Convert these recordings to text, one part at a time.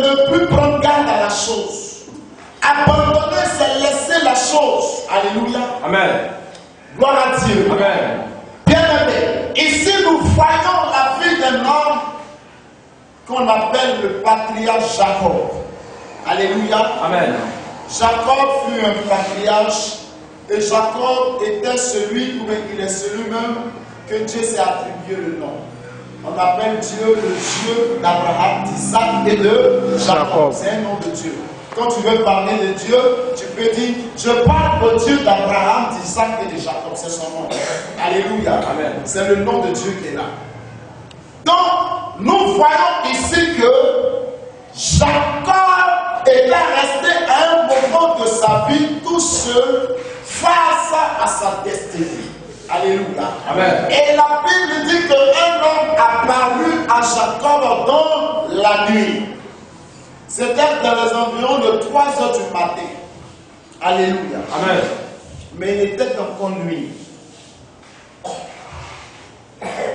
de ne plus prendre garde à la chose. Abandonner, c'est laisser la chose. Alléluia. Amen. Gloire à Dieu. Amen. Bien-aimé, ici nous voyons la vie d'un homme qu'on appelle le patriarche Jacob. Alléluia. Amen. Jacob fut un patriarche et Jacob était celui, ou il est celui-même que Dieu s'est attribué le nom. On appelle Dieu le Dieu d'Abraham, d'Isaac et de Jacob. C'est un nom de Dieu. Quand tu veux parler de Dieu, tu peux dire, je parle au Dieu d'Abraham, d'Isaac et de Jacob. C'est son nom. Alléluia. Amen. C'est le nom de Dieu qui est là. Donc, nous voyons ici que Jacob était resté à un moment de sa vie tout seul face à sa destinée. Alléluia. Amen. Et la Bible dit qu'un homme apparut à Jacob dans la nuit. C'était dans les environs de 3 heures du matin. Alléluia. Amen. Mais il était encore nuit.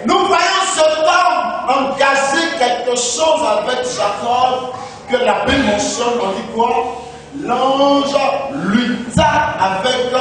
Nous voyons cet homme engager quelque chose avec Jacob que la Bible mentionne. On dit quoi? L'ange lutta avec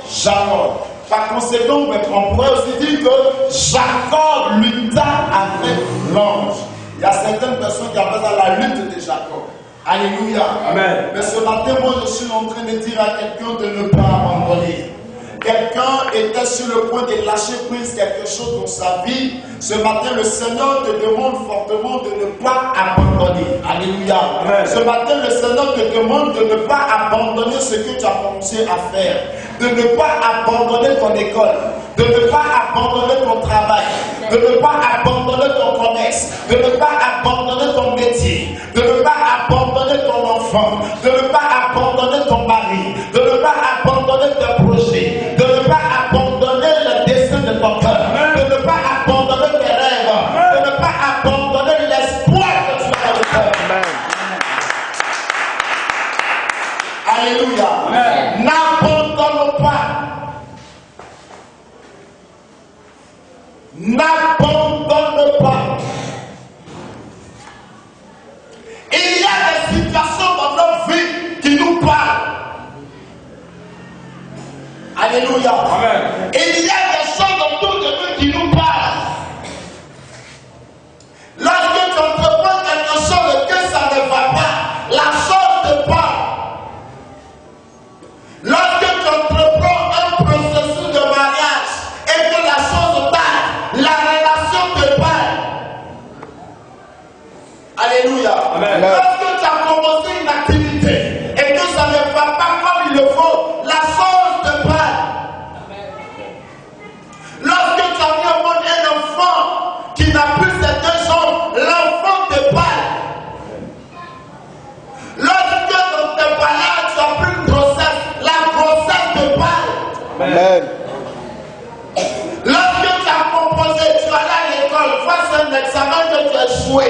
Jacob. Par conséquent, on pourrait aussi dire que Jacob lutta avec l'ange. Il y a certaines personnes qui appellent ça la lutte de Jacob. Alléluia. Amen. Mais ce matin, moi, je suis en train de dire à quelqu'un de ne pas abandonner. Quelqu'un était sur le point de lâcher prise quelque chose dans sa vie. Ce matin, le Seigneur te demande fortement de ne pas abandonner. Alléluia. Amen. Ce matin, le Seigneur te demande de ne pas abandonner ce que tu as commencé à faire. De ne pas abandonner ton école. De ne pas abandonner ton travail. De ne pas abandonner ton commerce. De ne pas abandonner ton métier. De ne pas abandonner ton enfant. De ne pas abandonner ton mari. De ne pas abandonner tes projets. De ne pas abandonner le destin de ton cœur. De ne pas abandonner tes rêves. De ne pas abandonner l'espoir que tu as dans le cœur. Alléluia. Amen. N'abandonne pas. N'abandonne pas. Il y a des situations dans notre vie qui nous parlent. Alléluia. Amen. Il y a des choses autour de nous qui nous parlent. Lorsque tu entreprends quelque chose et que ça ne va pas, la chose te parle. Lorsque tu entreprends un processus de mariage et que la chose parle, la relation te parle. Alléluia. Amen. Lorsque tu as commencé une activité et que ça ne va pas comme il le faut, la chose te parle. Lorsque tu as mis au monde un enfant qui n'a plus ces 2 ans, l'enfant te parle. Lorsque dans tes parents tu as pris une grossesse, la grossesse te parle. Amen. Lorsque tu as composé, tu vas à l'école, face à un examen que tu as échoué,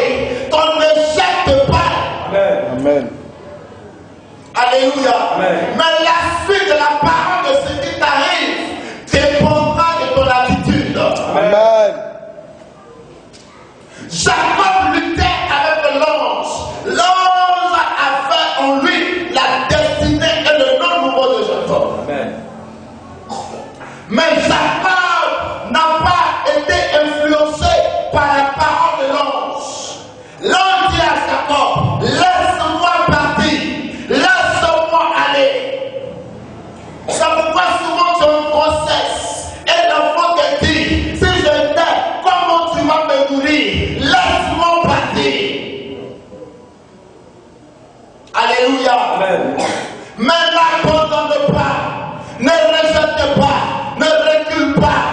ton échec te parle. Amen. Amen. Alléluia. Amen. Mais la suite de la parole de ce qui t'arrive dépendra de ton attitude. Amen. Jacob luttait avec l'ange. L'ange a fait en lui la destinée et le nom nouveau de Jacob. Amen. Mais Jacob n'a pas été influencé par la parole de l'ange. L'ange dit à Jacob, laisse-moi partir, laisse-moi aller. C'est pourquoi souvent tu as une grossesse et l'enfant te dit, si je t'aime, comment tu vas me nourrir? Laisse-moi partir. Alléluia. Amen. Mais n'abandonne pas, ne rejette pas, ne recule pas.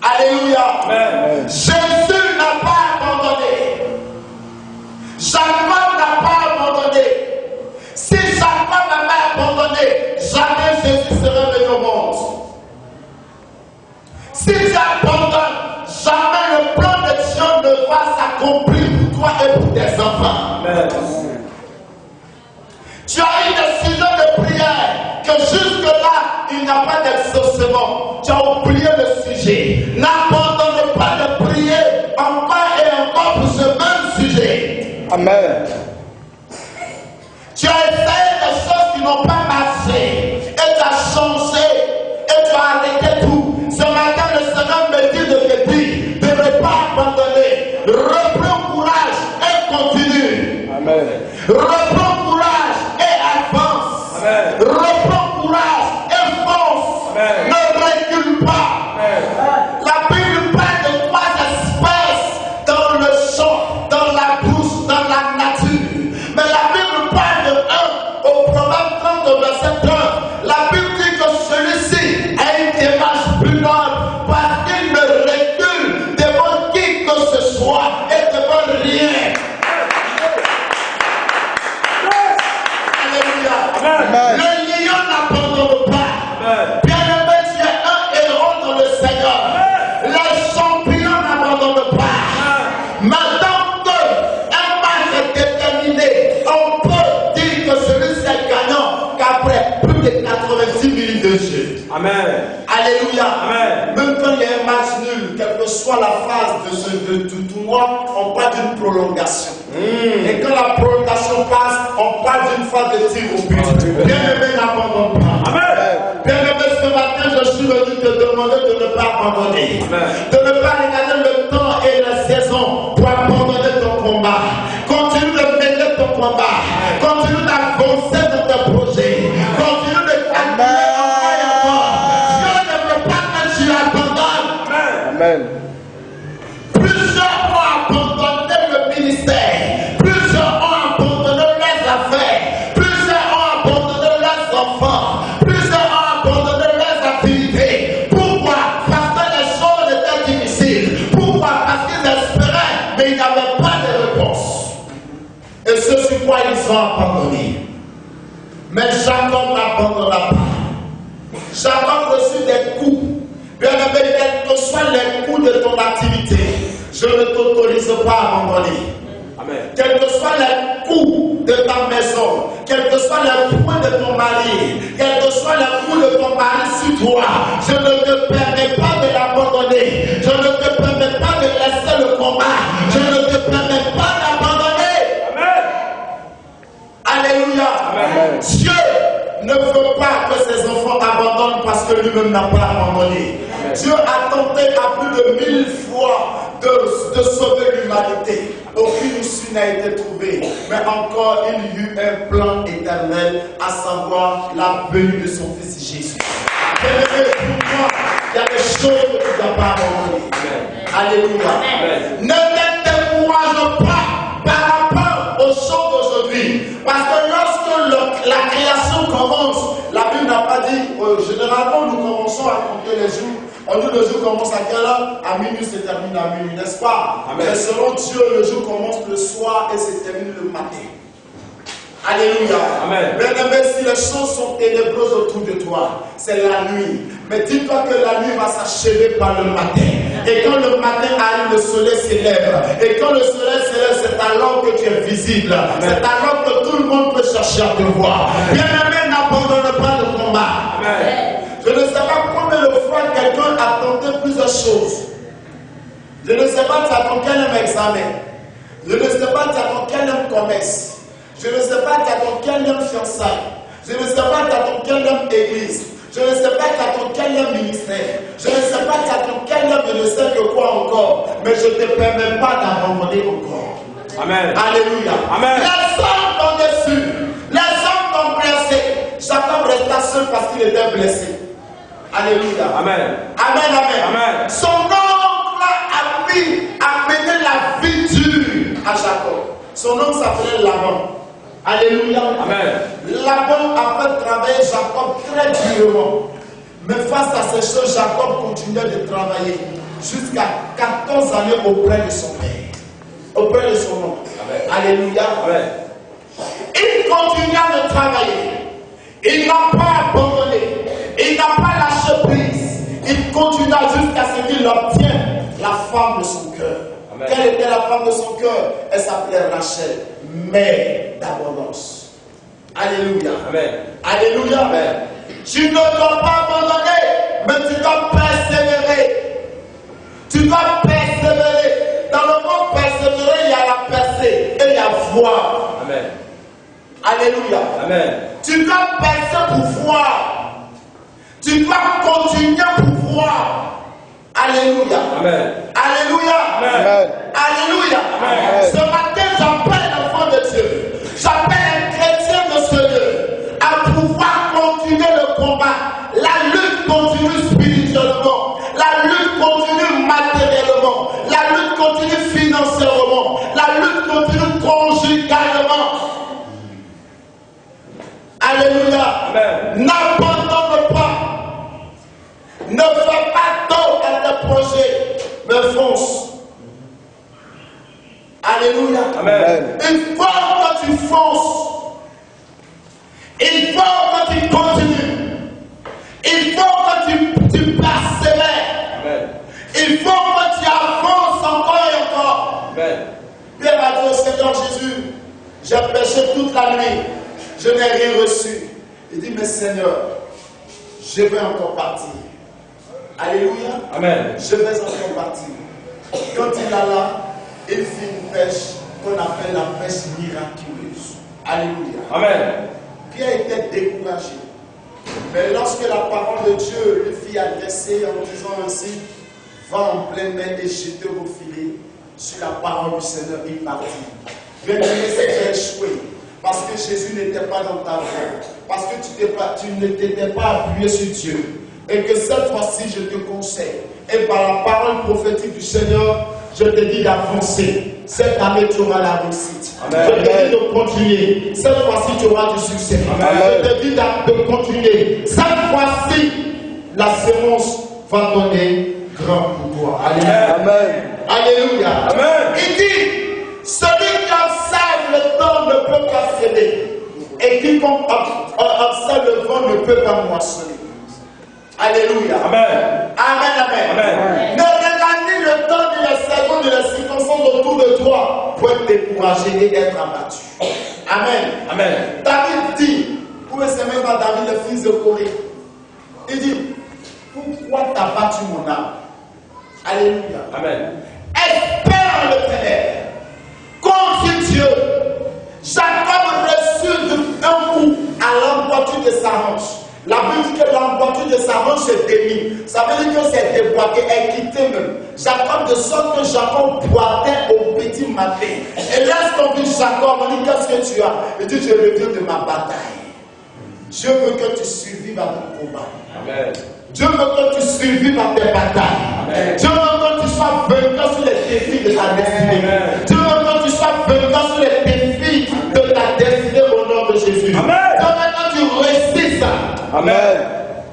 Alléluia. Amen. Jésus n'a pas abandonné. Jacob n'a pas abandonné. Si Jacob n'a pas abandonné, jamais Jésus serait venu au monde. Si tu abandonnes, jamais le plan de Dieu ne va s'accomplir pour toi et pour tes enfants. Amen. Tu as une décision de prière que jusque-là, il n'y a pas d'exaucement. Tu as oublié le sujet. N'abandonne pas de prier encore et encore pour ce même sujet. Amen. Tu as essayé des choses qui n'ont pas marché. Et tu as changé. Et tu as arrêté tout. Ce matin, le Seigneur me dit de te dire de ne pas abandonner. Reprends courage et continue. Amen. Reprends courage et avance. Amen. Reprends courage et fonce. Amen. Ne recule pas. Amen. La Bible parle de trois espèces dans le champ, dans la bouche, dans la nature. Mais la Bible parle de un au Proverbe 30 verset 30. La Bible dit que celui-ci a une démarche plus noble parce qu'il ne recule devant qui que ce soit et devant rien. Alléluia. Amen. Le lion n'abandonne pas. Bien-aimé, tu es un héros dans le Seigneur. Les champions n'abandonnent pas. Maintenant qu'un match est déterminé, on peut dire que celui-ci est gagnant qu'après plus de 90 minutes de jeu. Amen. Alléluia. Amen. Même quand il y a un match nul, quelle que soit la phase du tournoi, on parle d'une prolongation. Et quand la prolongation passe, on parle d'une phase de tir au but. Bien-aimé, n'abandonne pas. Amen. Bien-aimé, ce matin, je suis venu te demander de ne pas abandonner. Amen. De ne pas regarder le temps et la saison pour abandonner ton combat. Continue de mener ton combat. Continue d'avancer dans tes projets. Continue de calculer encore et encore. Dieu ne veut pas que tu abandonnes. Amen. Plusieurs ont abandonné le ministère. Plusieurs ont abandonné leurs affaires. Plusieurs ont abandonné leurs enfants. Plusieurs ont abandonné leurs activités. Pourquoi? Parce que les choses étaient difficiles. Pourquoi? Parce qu'ils espéraient, mais ils n'avaient pas de réponse. Et ce sur quoi ils ont abandonné. Mais Jacob n'abandonna pas. Jacob reçut des coups. Bien-aimé, quels que soient les coups de ton activité, je ne t'autorise pas à abandonner. Amen. Quels que soient les coups de ta maison, quels que soient les coups de ton mari, quels que soient les coups de ton mari sur toi, je ne te permets pas de l'abandonner. Je ne te permets pas de laisser le combat. Je ne te permets pas d'abandonner. Amen. Alléluia. Amen. Dieu ne veut pas que ses enfants abandonnent parce que lui-même n'a pas abandonné. Dieu a tenté à plus de 1000 fois de sauver l'humanité. Aucune issue n'a été trouvée. Mais encore, il y eut un plan éternel, à savoir la venue de son fils Jésus. Bien-aimé, pour moi, il y a des choses que tu ne dois pas abandonner. Alléluia. Ne te décourage pas par rapport aux choses d'aujourd'hui. Parce que lorsque la création commence, la Bible n'a pas dit, généralement nous commençons à compter les jours. On dit le jour commence à quelle heure? À minuit, se termine à minuit, n'est-ce pas? Amen. Mais selon Dieu, le jour commence le soir et se termine le matin. Alléluia. Amen. Bien-aimé, si les choses sont ténébreuses autour de toi, c'est la nuit. Mais dis-toi que la nuit va s'achever par le matin. Et quand le matin arrive, le soleil s'élève. Et quand le soleil s'élève, c'est alors que tu es visible. Amen. C'est alors que tout le monde peut chercher à te voir. Bien-aimé, n'abandonne pas le combat. Amen. Je ne sais pas combien de fois quelqu'un a tenté plusieurs choses. Je ne sais pas, tu attends quel examen. Je ne sais pas, tu attends quel commerce. Je ne sais pas, tu attends quel fiançailles. Je ne sais pas, tu attends quel église. Je ne sais pas, tu attends quel ministère. Je ne sais pas, tu attends quel je ne sais que quoi encore. Mais je ne te permets pas d'abandonner encore. Amen. Alléluia. Amen. Les hommes t'ont déçu. Les hommes t'ont blessé. Jacob resta seul parce qu'il était blessé. Alléluia. Amen. Amen, amen. Amen. Son oncle a mené la vie dure à Jacob. Son oncle s'appelait Laban. Alléluia. Amen. Laban a fait travailler Jacob très durement. Mais face à ces choses, Jacob continuait de travailler jusqu'à 14 années auprès de son père. Auprès de son oncle. Amen. Alléluia. Amen. Il continua de travailler. Il n'a pas abandonné. Il n'a pas lâché prise. Il continua jusqu'à ce qu'il obtienne la femme de son cœur. Amen. Quelle était la femme de son cœur? Elle s'appelait Rachel, mère d'abondance. Alléluia. Amen. Alléluia. Amen. Tu ne dois pas abandonner, mais tu dois persévérer. Tu dois persévérer. Dans le mot persévérer, il y a la percée et il y a voir. Amen. Alléluia. Amen. Tu dois penser pour voir. Tu dois continuer pour voir. Alléluia. Amen. Alléluia. Amen. Alléluia. Amen. Ce matin, j'appelle l'enfant de Dieu. J'appelle un chrétien de ce lieu à pouvoir continuer le combat. La lutte continue spirituellement. La lutte continue matériellement. La lutte continue financièrement. La lutte continue conjugalement. Alléluia. Amen. N'abandonne pas. Ne fais pas tort à tes projets, mais fonce. Alléluia. Amen. Il faut que tu fonces. Il faut que tu continues. Il faut que tu persévères. Amen. Il faut que tu avances encore et encore. Amen. Pierre a dit au Seigneur Jésus, j'ai péché toute la nuit, je n'ai rien reçu. Il dit, mais Seigneur, je vais encore partir. Alléluia. Amen. Je vais encore partir. Quand il a là, il fit une pêche qu'on appelle la pêche miraculeuse. Alléluia. Amen. Pierre était découragé. Mais lorsque la parole de Dieu lui fit adresser en disant ainsi, va en pleine mer et jetez vos filets sur la parole du Seigneur, il partit. Bien aimé, c'est qu'il a échoué. Parce que Jésus n'était pas dans ta vie. Parce que tu ne t'étais pas appuyé sur Dieu. Et que cette fois-ci, je te conseille. Et par la parole prophétique du Seigneur, je te dis d'avancer. Cette année, tu auras la réussite. Amen. Je te dis de continuer. Cette fois-ci, tu auras du succès. Amen. Je te dis de continuer. Cette fois-ci, la sémence va donner grand pour toi. Alléluia. Amen. Alléluia. Amen. Il dit, celui qui observe le temps ne peut pas s'aider. Et quiconque observe le vent ne peut pas moissonner. Alléluia. Amen. Amen, amen. Amen. Ne regarde ni le temps, ni les secondes, ni les circonstances autour de toi pour être découragé et être abattu. Amen. Amen. David dit, où est-ce même pas David, le fils de Corée? Il dit, pourquoi t'as battu mon âme? Alléluia. Amen. Espère le Ténèbre. Confie Dieu. Jacob reçut un coup à l'emboîture de sa hanche. La Bible dit que l'emboîture de sa hanche est démise. Ça veut dire que c'est déboîté, est quitté même. Jacob, de sorte que Jacob boitait au petit matin. Et laisse tomber Jacob, on dit, qu'est-ce que tu as? Il dit, je reviens de ma bataille. Dieu veut que tu survives à ton combat. Amen. Dieu veut que tu survives à tes batailles. Amen. Dieu veut que tu sois vainqueur sur les défis de ta destinée. Amen. Dieu veut que tu sois vainqueur sur les défis de ta destinée au nom de Jésus. Amen. Dieu veut que tu réussisses ça. Amen.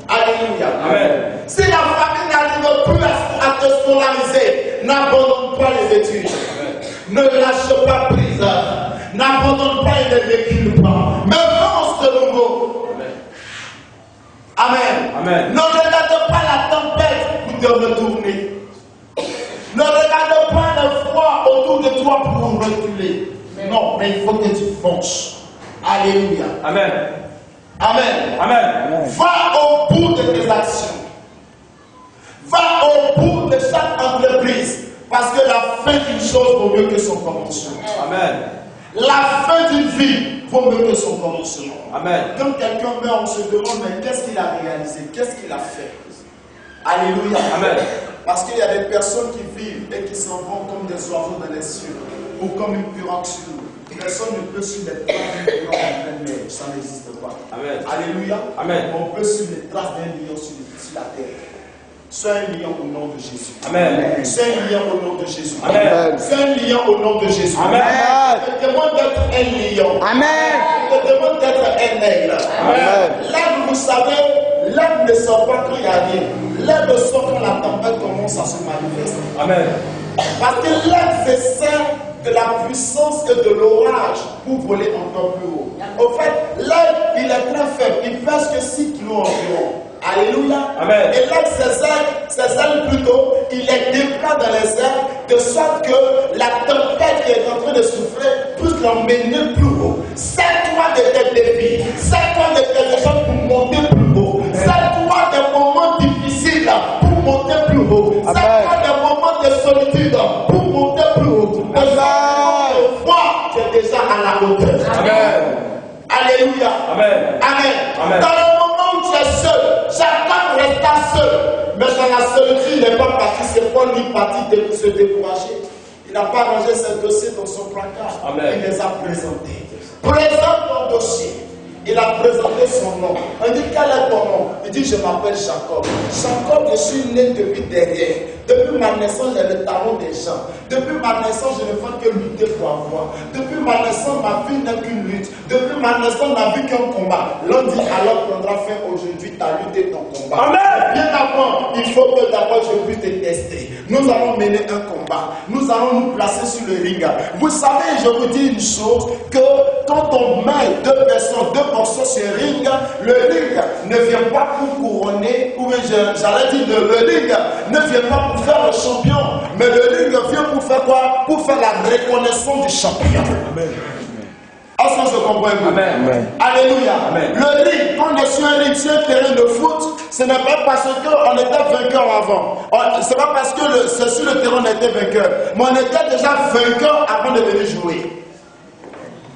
Alléluia. Amen. Si la famille n'arrive plus à te scolariser, n'abandonne pas les études. Amen. Ne lâche pas prise. N'abandonne pas et ne recule pas. Mais pense de nouveau. Amen. Amen. Ne regarde pas la tempête pour te retourner. Ne regarde pas le froid autour de toi pour reculer. Non, mais il faut que tu fonces. Alléluia. Amen. Amen. Amen. Va au bout de tes actions. Va au bout de chaque entreprise. Parce que la fin d'une chose vaut mieux que son commencement. Amen. La fin d'une vie vaut mieux que son commencement. Amen. Quand quelqu'un meurt, on se demande, mais qu'est-ce qu'il a réalisé? Qu'est-ce qu'il a fait? Alléluia. Amen. Parce qu'il y a des personnes qui vivent et qui s'en vont comme des oiseaux dans les cieux ou comme une pirogue sur l'eau. Personne ne peut suivre les traces d'un lion en pleine mer. Ça n'existe pas. Amen. Alléluia. Amen. On peut suivre les traces d'un lion sur la terre. Sois un lion au nom de Jésus. Amen. Sois un lion au nom de Jésus. Amen. Sois un lion au nom de Jésus. Amen. Je te demande d'être un lion. Amen. Je te demande d'être un aigle. Amen. L'aigle, vous savez, l'aigle ne sort pas quand il y a rien. L'aigle sort quand la tempête commence à se manifester. Amen. Parce que l'aigle se sert de la puissance et de l'orage pour voler encore plus haut. Au fait, l'aigle, il est très faible. Il pèse que 6 kilos environ. Alléluia. Amen. Et là, ses ailes plutôt, il les déploie dans les airs, de sorte que la tempête qui est en train de souffler puisse l'emmener plus haut. Sers-toi de tes défis, sers-toi de tes efforts pour monter plus haut. Sers-toi des moments difficiles pour monter plus haut. Sers-toi des moments de solitude pour monter plus haut. De sorte que tu es est déjà à la hauteur. Amen. Alléluia. Amen. Amen. Amen. Dans le moment où tu es seul, chacun resta seul. Mais dans la solitude, il n'est pas parti, c'est pas lui parti de se décourager. Il n'a pas rangé ses dossiers dans son placard. Amen. Il les a présentés. Présente ton dossier. Il a présenté son nom. On dit, quel est ton nom? Il dit, je m'appelle Jacob. Jacob, je suis né depuis derrière. Depuis ma naissance, j'ai le talon des gens. Depuis ma naissance, je ne fais que lutter pour avoir. Depuis ma naissance, ma vie n'est qu'une lutte. Depuis ma naissance, ma vie qu'un combat. L'on dit, alors prendra fin aujourd'hui ta lutte et ton combat. Amen. Bien avant, il faut que d'abord je puisse te tester. Nous allons mener un combat. Nous allons nous placer sur le ring. Vous savez, je vous dis une chose, que quand on met deux personnes, deux morceaux sur le ring ne vient pas pour couronner, ou bien j'allais dire, le ring ne vient pas pour faire le champion, mais le ring vient pour faire quoi? Pour faire la reconnaissance du champion. Amen. Est-ce que je comprends? Amen. Alléluia. Amen. Le ring, quand on est sur un ring, sur un terrain de foot, ce n'est pas parce qu'on était vainqueur avant. Ce n'est pas parce que c'est sur le terrain qu'on était vainqueur. Mais on était déjà vainqueur avant de venir jouer.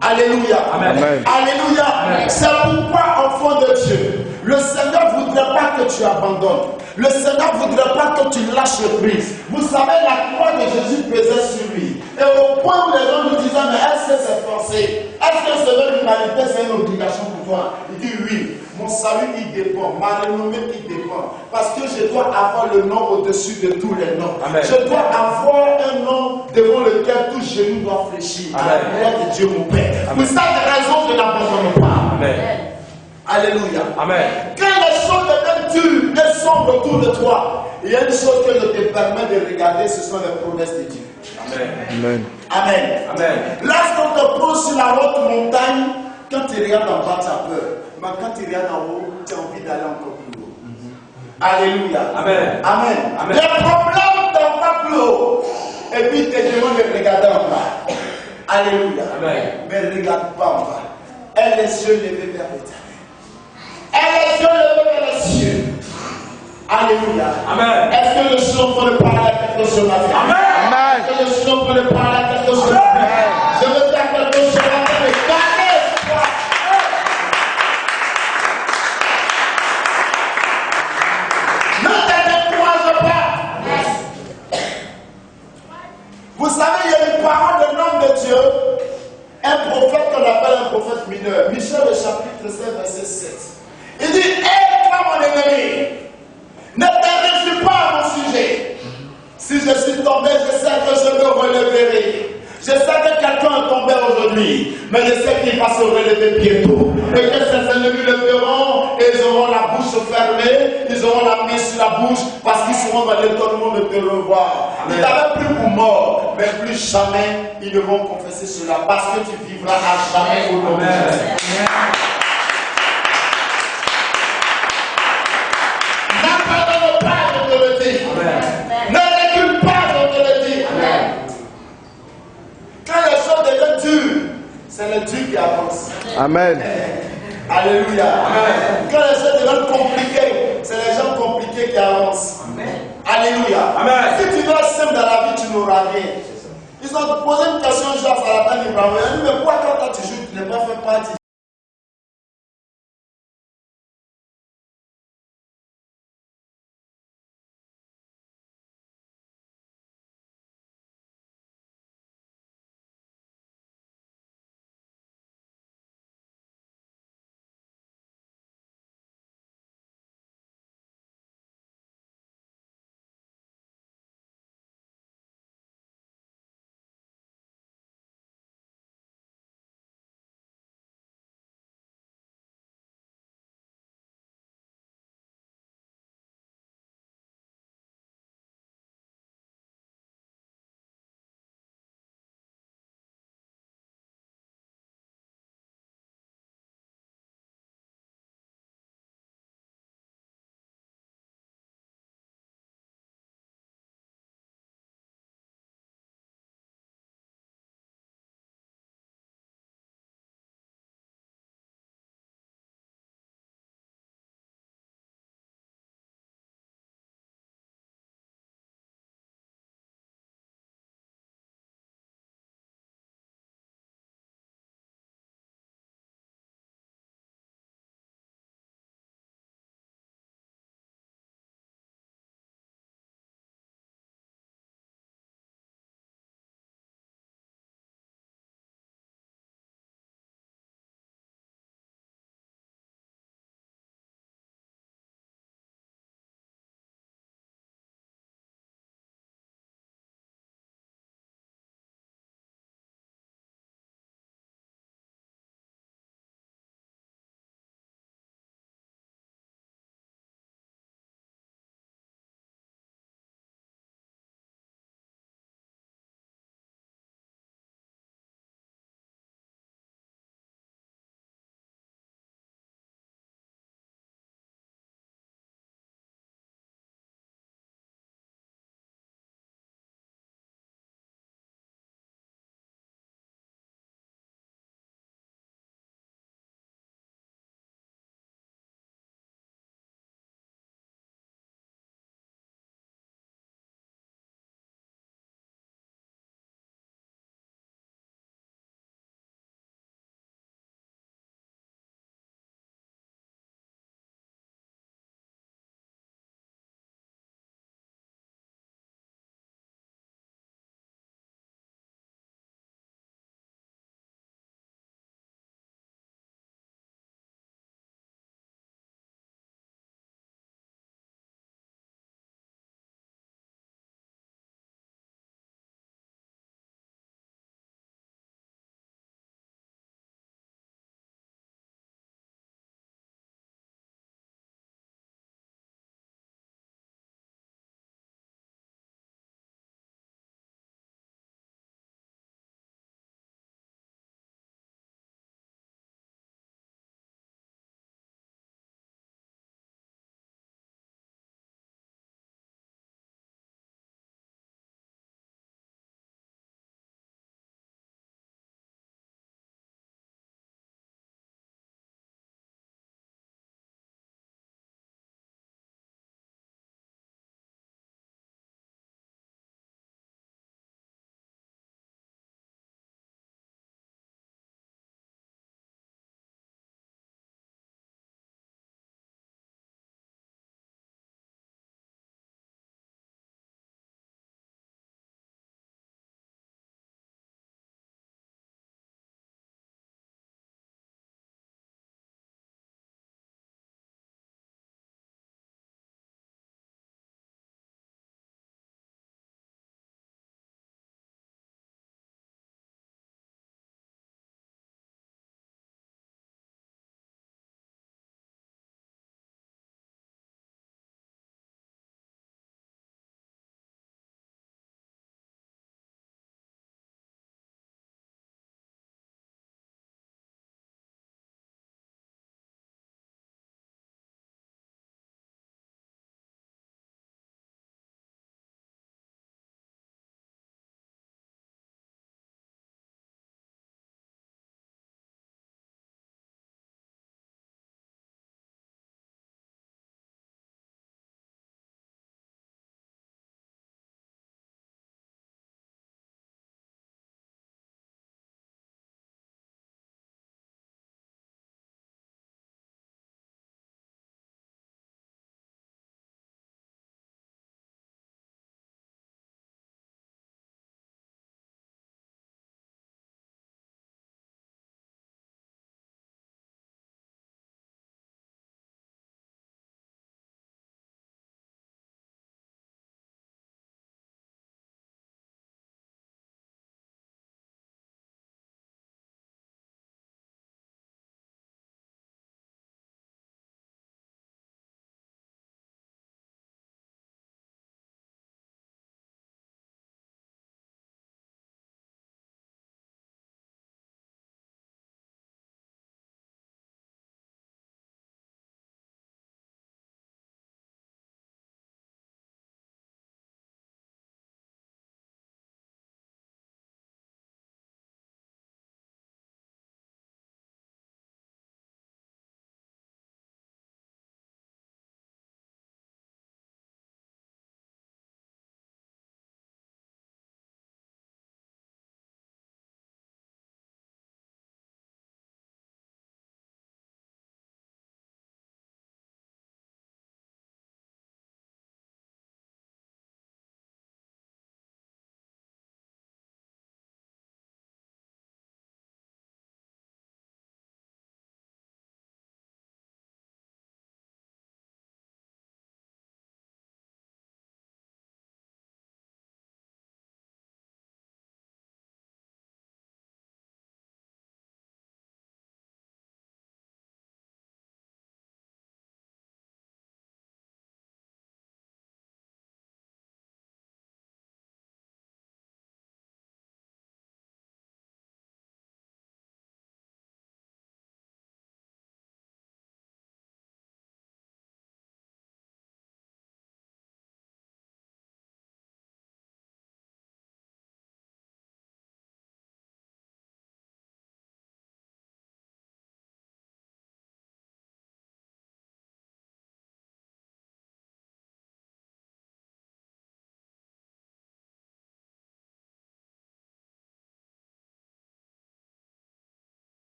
Alléluia. Amen. Alléluia. Amen. C'est pourquoi, enfant de Dieu, le Seigneur ne voudrait pas que tu abandonnes. Le Seigneur ne voudrait pas que tu lâches prise. Vous savez, la croix de Jésus pesait sur lui. Et au point où les gens nous disaient, mais est-ce que c'est forcé? Est-ce que sauver l'humanité, c'est une obligation pour toi? Il dit oui. Mon salut, il dépend. Ma renommée, il dépend. Parce que je dois avoir le nom au-dessus de tous les noms. Amen. Je dois avoir un nom devant lequel tout genou doit fléchir. À la gloire de Dieu, mon Père. Pour cette raison, je n'abandonne pas. Amen. Alléluia. Amen. Quand les choses deviennent dures et sombres autour de toi, il y a une chose que je te permets de regarder, ce sont les promesses de Dieu. Amen. Amen. Amen. Amen. Lorsqu'on te pose sur la haute montagne, quand tu regardes en bas, tu as peur. Mais quand tu regardes en haut, tu as envie d'aller encore plus haut. Alléluia. Amen. Amen. Amen. Les problèmes t'envoient plus haut. Et puis tu te demandes de regarder en bas. Alléluia. Amen. Mais ne regarde pas en bas. Aie les yeux levés vers l'éternel. Aie les yeux levés vers les cieux. Alléluia. Amen. Est-ce que le chant peut parler à quelque chose ma vie? Amen. Est-ce que le chant peut parler à quelque chose? Je veux dire quelque chose ma vie. Gardez espoir. Ne te décourage pas. Vous savez, il y a une parole de l'homme de Dieu, un prophète qu'on appelle un prophète mineur. Michel, le chapitre 7, verset 7. Il dit, hé, toi mon ennemi, ne te réfugie pas à mon sujet. Si je suis tombé, je sais que je me releverai. Je sais que quelqu'un est tombé aujourd'hui, mais je sais qu'il va se relever bientôt. Et que ses ennemis le verront, et ils auront la bouche fermée, ils auront la main sur la bouche, parce qu'ils seront dans l'étonnement de te revoir. Ils t'avaient pris pour mort, mais plus jamais ils ne vont confesser cela, parce que tu vivras à jamais au nom de Jésus. N'abandonne pas, je te le dis. Ne recule pas, je te le dis. Quand les choses deviennent dures, c'est le Dieu qui avance. Amen. Alléluia. Amen. Quand les choses deviennent compliquées, c'est les gens compliqués qui avancent. Amen. Alléluia. Amen. Si tu dois simple dans la vie, tu n'auras rien. Ils ont posé une question genre à la fin du Brahman. Mais pourquoi quand tu joues, tu n'es pas fait partie?